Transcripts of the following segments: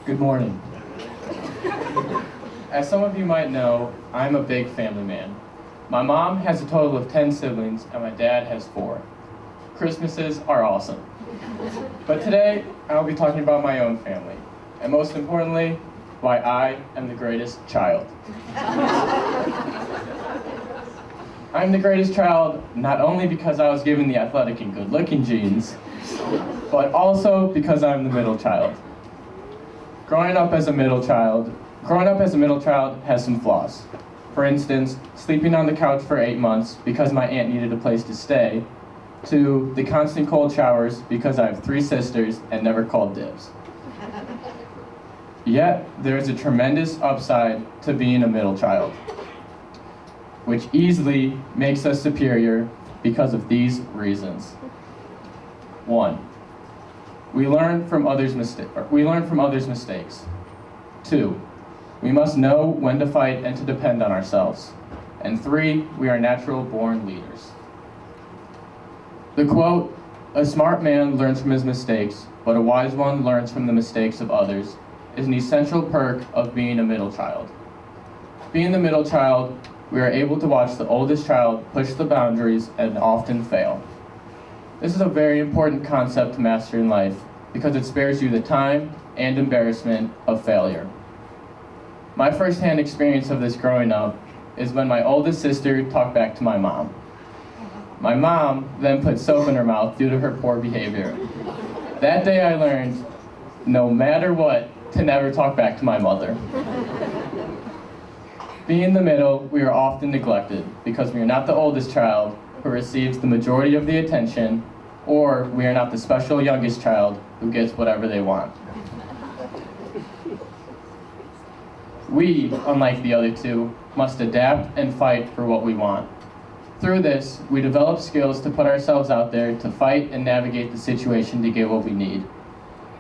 Good morning. As some of you might know, I'm a big family man. My mom has a total of 10 siblings and my dad has 4. Christmases are awesome. But today, I'll be talking about my own family, and most importantly, why I am the greatest child. I'm the greatest child not only because I was given the athletic and good-looking genes, but also because I'm the middle child. Growing up as a middle child has some flaws. For instance, sleeping on the couch for 8 months because my aunt needed a place to stay, to the constant cold showers because I have 3 sisters and never called dibs. Yet, there is a tremendous upside to being a middle child, which easily makes us superior because of these reasons. 1. We learn from others' mistakes. 2. We must know when to fight and to depend on ourselves. And 3. We are natural-born leaders. The quote, "A smart man learns from his mistakes, but a wise one learns from the mistakes of others," is an essential perk of being a middle child. Being the middle child, we are able to watch the oldest child push the boundaries and often fail. This is a very important concept to master in life because it spares you the time and embarrassment of failure. My first-hand experience of this growing up is when my oldest sister talked back to my mom. My mom then put soap in her mouth due to her poor behavior. That day I learned, no matter what, to never talk back to my mother. Being the middle, we are often neglected because we are not the oldest child who receives the majority of the attention, or we are not the special youngest child who gets whatever they want. We, unlike the other two, must adapt and fight for what we want. Through this, we develop skills to put ourselves out there to fight and navigate the situation to get what we need.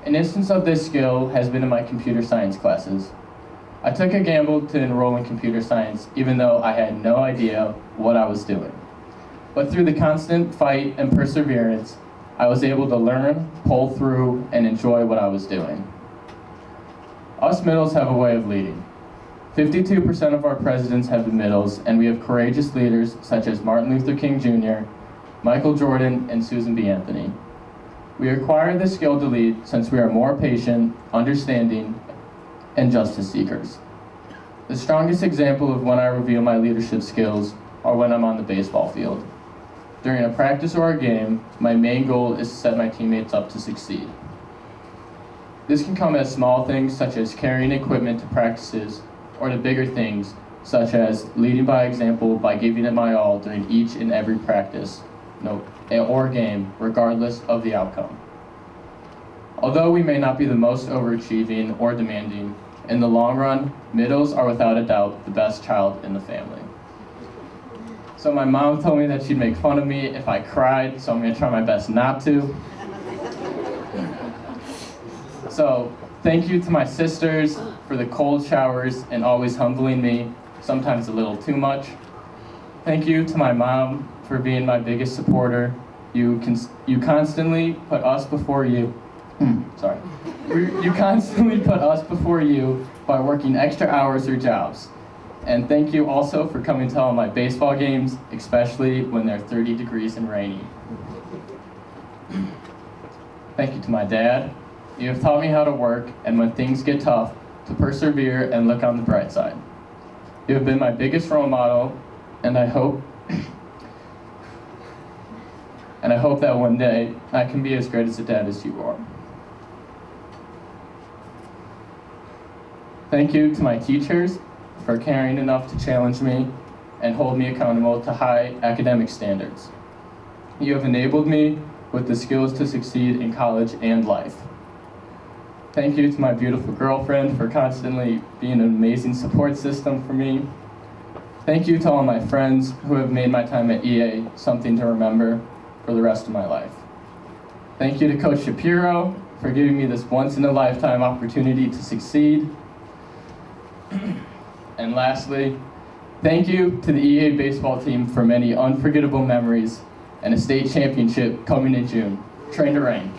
An instance of this skill has been in my computer science classes. I took a gamble to enroll in computer science even though I had no idea what I was doing. But through the constant fight and perseverance, I was able to learn, pull through, and enjoy what I was doing. Us middles have a way of leading. 52% of our presidents have been middles, and we have courageous leaders such as Martin Luther King Jr., Michael Jordan, and Susan B. Anthony. We acquire the skill to lead since we are more patient, understanding, and justice seekers. The strongest example of when I reveal my leadership skills are when I'm on the baseball field. During a practice or a game, my main goal is to set my teammates up to succeed. This can come as small things such as carrying equipment to practices, or to bigger things such as leading by example by giving it my all during each and every practice or game, regardless of the outcome. Although we may not be the most overachieving or demanding, in the long run, middles are without a doubt the best child in the family. So my mom told me that she'd make fun of me if I cried, so I'm going to try my best not to. So thank you to my sisters for the cold showers and always humbling me, sometimes a little too much. Thank you to my mom for being my biggest supporter. You constantly put us before you. You constantly put us before you by working extra hours or jobs. And thank you also for coming to all my baseball games, especially when they're 30 degrees and rainy. Thank you to my dad. You have taught me how to work, and when things get tough, to persevere and look on the bright side. You have been my biggest role model, and I hope that one day I can be as great as a dad as you are. Thank you to my teachers for caring enough to challenge me and hold me accountable to high academic standards. You have enabled me with the skills to succeed in college and life. Thank you to my beautiful girlfriend for constantly being an amazing support system for me. Thank you to all my friends who have made my time at EA something to remember for the rest of my life. Thank you to Coach Shapiro for giving me this once-in-a-lifetime opportunity to succeed. And lastly, thank you to the EA baseball team for many unforgettable memories and a state championship coming in June. Train to reign.